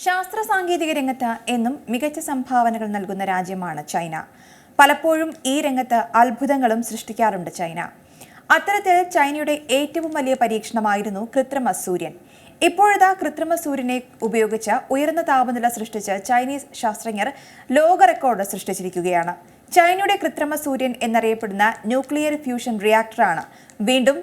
ശാസ്ത്ര സാങ്കേതിക രംഗത്ത് എന്നും മികച്ച സംഭാവനകൾ നൽകുന്ന രാജ്യമാണ് ചൈന. പലപ്പോഴും ഈ രംഗത്ത് അത്ഭുതങ്ങളും സൃഷ്ടിക്കാറുണ്ട് ചൈന. അത്തരത്തിൽ ചൈനയുടെ ഏറ്റവും വലിയ പരീക്ഷണമായിരുന്നു കൃത്രിമ സൂര്യൻ. ഇപ്പോഴത്തെ കൃത്രിമ സൂര്യനെ ഉപയോഗിച്ച് ഉയർന്ന താപനില സൃഷ്ടിച്ച് ചൈനീസ് ശാസ്ത്രജ്ഞർ ലോക റെക്കോർഡ് സൃഷ്ടിച്ചിരിക്കുകയാണ്. ചൈനയുടെ കൃത്രിമ സൂര്യൻ എന്നറിയപ്പെടുന്ന ന്യൂക്ലിയർ ഫ്യൂഷൻ റിയാക്ടറാണ് വീണ്ടും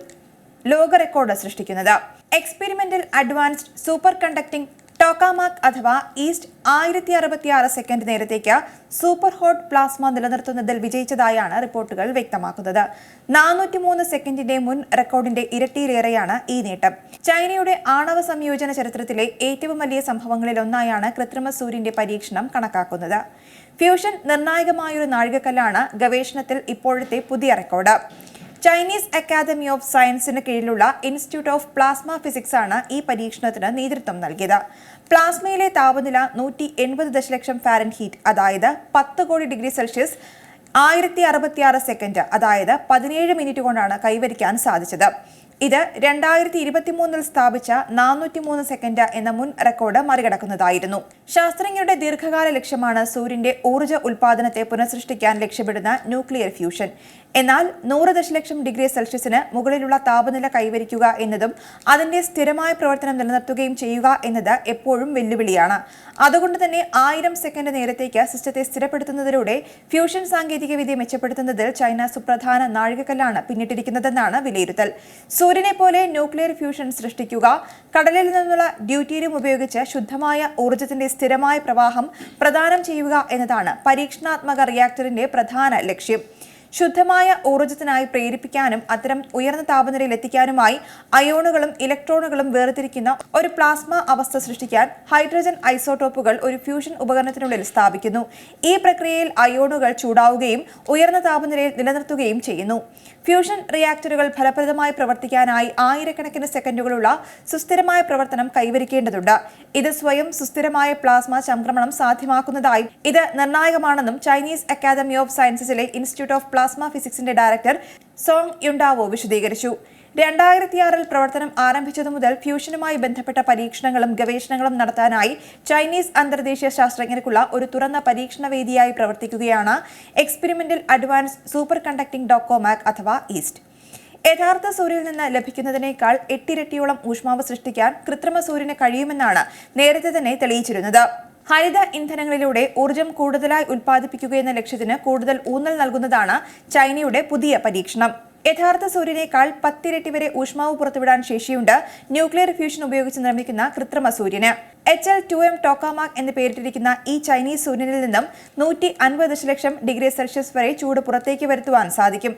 ലോക റെക്കോർഡ് സൃഷ്ടിക്കുന്നത്. എക്സ്പെരിമെന്റൽ അഡ്വാൻസ്ഡ് സൂപ്പർ കണ്ടക്ടിംഗ് ടോക്കാമാക് അഥവാ ഈസ്റ്റ് 1066 സെക്കൻഡ് നേരത്തേക്ക് സൂപ്പർ ഹോട്ട് പ്ലാസ്മ നിലനിർത്തുന്നതിൽ വിജയിച്ചതായാണ് റിപ്പോർട്ടുകൾ വ്യക്തമാക്കുന്നത്. 403 സെക്കൻഡിന്റെ മുൻ റെക്കോർഡിന്റെ ഇരട്ടിയിലേറെയാണ് ഈ നേട്ടം. ചൈനയുടെ ആണവ സംയോജന ചരിത്രത്തിലെ ഏറ്റവും വലിയ സംഭവങ്ങളിലൊന്നായാണ് കൃത്രിമ സൂര്യന്റെ പരീക്ഷണം കണക്കാക്കുന്നത്. ഫ്യൂഷൻ നിർണായകമായൊരു നാഴികക്കല്ലാണ് ഗവേഷണത്തിൽ ഇപ്പോഴത്തെ പുതിയ റെക്കോർഡ്. ചൈനീസ് അക്കാദമി ഓഫ് സയൻസിന് കീഴിലുള്ള ഇൻസ്റ്റിറ്റ്യൂട്ട് ഓഫ് പ്ലാസ്മ ഫിസിക്സ് ആണ് ഈ പരീക്ഷണത്തിന് നേതൃത്വം നൽകിയത്. പ്ലാസ്മയിലെ താപനില 180 ദശലക്ഷം ഫാരൻഹീറ്റ്, അതായത് 10 കോടി ഡിഗ്രി സെൽഷ്യസ് 1066 സെക്കൻഡ്, അതായത് 17 മിനിറ്റ് കൊണ്ടാണ് കൈവരിക്കാൻ സാധിച്ചത്. ഇത് 2023 സ്ഥാപിച്ച 403 സെക്കൻഡ് എന്ന മുൻ റെക്കോർഡ് മറികടക്കുന്നതായിരുന്നു. ശാസ്ത്രജ്ഞരുടെ ദീർഘകാല ലക്ഷ്യമാണ് സൂര്യന്റെ ഊർജ്ജ ഉൽപാദനത്തെ പുനഃസൃഷ്ടിക്കാൻ ലക്ഷ്യമിടുന്ന ന്യൂക്ലിയർ ഫ്യൂഷൻ. എന്നാൽ 100 ദശലക്ഷം ഡിഗ്രി സെൽഷ്യസിന് മുകളിലുള്ള താപനില കൈവരിക്കുക എന്നതും അതിന്റെ സ്ഥിരമായ പ്രവർത്തനം നിലനിർത്തുകയും ചെയ്യുക എന്നത് എപ്പോഴും വെല്ലുവിളിയാണ്. അതുകൊണ്ട് തന്നെ 1000 സെക്കൻഡ് നേരത്തേക്ക് സിസ്റ്റത്തെ സ്ഥിരപ്പെടുത്തുന്നതിലൂടെ ഫ്യൂഷൻ സാങ്കേതികവിദ്യ മെച്ചപ്പെടുത്തുന്നതിൽ ചൈന സുപ്രധാന നാഴികക്കല്ലാണ് പിന്നിട്ടിരിക്കുന്നതെന്നാണ് വിലയിരുത്തൽ. സൂര്യനെ പോലെ ന്യൂക്ലിയർ ഫ്യൂഷൻ സൃഷ്ടിക്കുക, കടലിൽ നിന്നുള്ള ഡ്യൂറ്റീരിയം ഉപയോഗിച്ച് ശുദ്ധമായ ഊർജ്ജത്തിന്റെ സ്ഥിരമായ പ്രവാഹം പ്രദാനം ചെയ്യുക എന്നതാണ് പരീക്ഷണാത്മക റിയാക്ടറിന്റെ പ്രധാന ലക്ഷ്യം. ശുദ്ധമായ ഊർജ്ജത്തിനായി പ്രേരിപ്പിക്കാനും അത്തരം ഉയർന്ന താപനിലയിൽ എത്തിക്കാനുമായി അയോണുകളും ഇലക്ട്രോണുകളും വേർതിരിക്കുന്ന ഒരു പ്ലാസ്മ അവസ്ഥ സൃഷ്ടിക്കാൻ ഹൈഡ്രജൻ ഐസോട്ടോപ്പുകൾ ഒരു ഫ്യൂഷൻ ഉപകരണത്തിനുള്ളിൽ സ്ഥാപിക്കുന്നു. ഈ പ്രക്രിയയിൽ അയോണുകൾ ചൂടാവുകയും ഉയർന്ന താപനിലയിൽ നിലനിർത്തുകയും ചെയ്യുന്നു. ഫ്യൂഷൻ റിയാക്ടറുകൾ ഫലപ്രദമായി പ്രവർത്തിക്കാനായി ആയിരക്കണക്കിന് സെക്കൻഡുകളുള്ള സുസ്ഥിരമായ പ്രവർത്തനം കൈവരിക്കേണ്ടതുണ്ട്. ഇത് സ്വയം സുസ്ഥിരമായ പ്ലാസ്മ സംക്രമണം സാധ്യമാക്കുന്നതായി ഇത് നിർണായകമാണെന്നും ചൈനീസ് അക്കാദമി ഓഫ് സയൻസസിലെ ഇൻസ്റ്റിറ്റ്യൂട്ട് ഓഫ് പ്ലാസ്മ ഫിസിക്സിന്റെ ഡയറക്ടർ സോങ് യുണ്ടാവോ വിശദീകരിച്ചു. 2006 പ്രവർത്തനം ആരംഭിച്ചതു മുതൽ ഫ്യൂഷനുമായി ബന്ധപ്പെട്ട പരീക്ഷണങ്ങളും ഗവേഷണങ്ങളും നടത്താനായി ചൈനീസ് അന്തർദേശീയ ശാസ്ത്രജ്ഞർക്കുള്ള ഒരു തുറന്ന പരീക്ഷണ വേദിയായി പ്രവർത്തിക്കുകയാണ് എക്സ്പെരിമെന്റൽ അഡ്വാൻസ്ഡ് സൂപ്പർ കണ്ടക്ടിംഗ് ടോക്കാമാക് അഥവാ ഈസ്റ്റ്. യഥാർത്ഥ സൂര്യനിൽ നിന്ന് ലഭിക്കുന്നതിനേക്കാൾ 8 ഇരട്ടിയോളം ഊഷ്മാവ് സൃഷ്ടിക്കാൻ കൃത്രിമ സൂര്യന് കഴിയുമെന്നാണ് നേരത്തെ തന്നെ തെളിയിച്ചിരുന്നത്. ഹരിത ഇന്ധനങ്ങളിലൂടെ ഊർജ്ജം കൂടുതലായി ഉൽപ്പാദിപ്പിക്കുകയെന്ന ലക്ഷ്യത്തിന് കൂടുതൽ ഊന്നൽ നൽകുന്നതാണ് ചൈനയുടെ പുതിയ പരീക്ഷണം. യഥാർത്ഥ സൂര്യനേക്കാൾ 10 ഇരട്ടി വരെ ഊഷ്മാവ് പുറത്തുവിടാൻ ശേഷിയുണ്ട് ന്യൂക്ലിയർ ഫ്യൂഷൻ ഉപയോഗിച്ച് നിർമ്മിക്കുന്ന കൃത്രിമ സൂര്യന്. HL-2M ടോക്കാമാക് എന്ന് പേരിട്ടിരിക്കുന്ന ഈ ചൈനീസ് സൂര്യനിൽ നിന്നും 150 ദശലക്ഷം ഡിഗ്രി സെൽഷ്യസ് വരെ ചൂട് പുറത്തേക്ക് വരുത്തുവാൻ സാധിക്കും.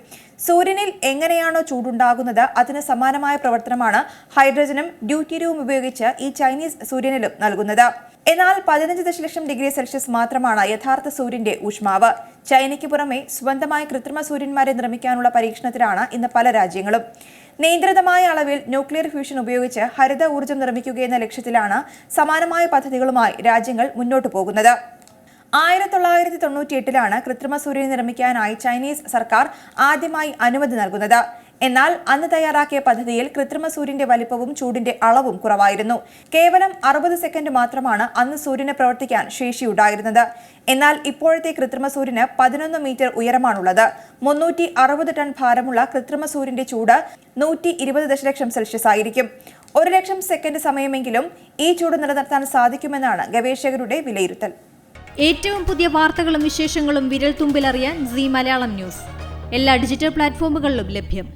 സൂര്യനിൽ എങ്ങനെയാണോ ചൂടുണ്ടാകുന്നത് അതിന് സമാനമായ പ്രവർത്തനമാണ് ഹൈഡ്രജനും ഡ്യൂറ്റീരിയവും ഉപയോഗിച്ച് ഈ ചൈനീസ് സൂര്യനിലും നൽകുന്നത്. എന്നാൽ 15 ദശലക്ഷം ഡിഗ്രി സെൽഷ്യസ് മാത്രമാണ് യഥാർത്ഥ സൂര്യന്റെ ഊഷ്മാവ്. ചൈനയ്ക്ക് പുറമെ സ്വന്തമായി കൃത്രിമ സൂര്യന്മാരെ നിർമ്മിക്കാനുള്ള പരീക്ഷണത്തിലാണ് ഇന്ന് പല രാജ്യങ്ങളും. നിയന്ത്രിതമായ അളവിൽ ന്യൂക്ലിയർ ഫ്യൂഷൻ ഉപയോഗിച്ച് ഹരിത ഊർജ്ജം നിർമ്മിക്കുകയെന്ന ലക്ഷ്യത്തിലാണ് സമാനമായ പദ്ധതികളുമായി രാജ്യങ്ങൾ മുന്നോട്ടു പോകുന്നത്. 1998 കൃത്രിമ സൂര്യൻ നിർമ്മിക്കാനായി ചൈനീസ് സർക്കാർ ആദ്യമായി അനുമതി നൽകുന്നത്. എന്നാൽ അന്ന് തയ്യാറാക്കിയ പദ്ധതിയിൽ കൃത്രിമ സൂര്യന്റെ വലിപ്പവും ചൂടിന്റെ അളവും കുറവായിരുന്നു. കേവലം 60 സെക്കൻഡ് മാത്രമാണ് അന്ന് സൂര്യന് പ്രവർത്തിക്കാൻ ശേഷിയുണ്ടായിരുന്നത്. എന്നാൽ ഇപ്പോഴത്തെ കൃത്രിമ സൂര്യന് 11 മീറ്റർ ഉയരമാണുള്ളത്. 360 ടൺ ഭാരമുള്ള കൃത്രിമ സൂര്യന്റെ ചൂട് 120 ദശലക്ഷം സെൽഷ്യസ് ആയിരിക്കും. 1 ലക്ഷം സെക്കൻഡ് സമയമെങ്കിലും ഈ ചൂട് നിലനിർത്താൻ സാധിക്കുമെന്നാണ് ഗവേഷകരുടെ വിലയിരുത്തൽ. ഏറ്റവും പുതിയ വാർത്തകളും വിശേഷങ്ങളും വിരൽ തുമ്പിലറിയാൻ സീ മലയാളം ന്യൂസ് എല്ലാ ഡിജിറ്റൽ പ്ലാറ്റ്ഫോമുകളിലും ലഭ്യം.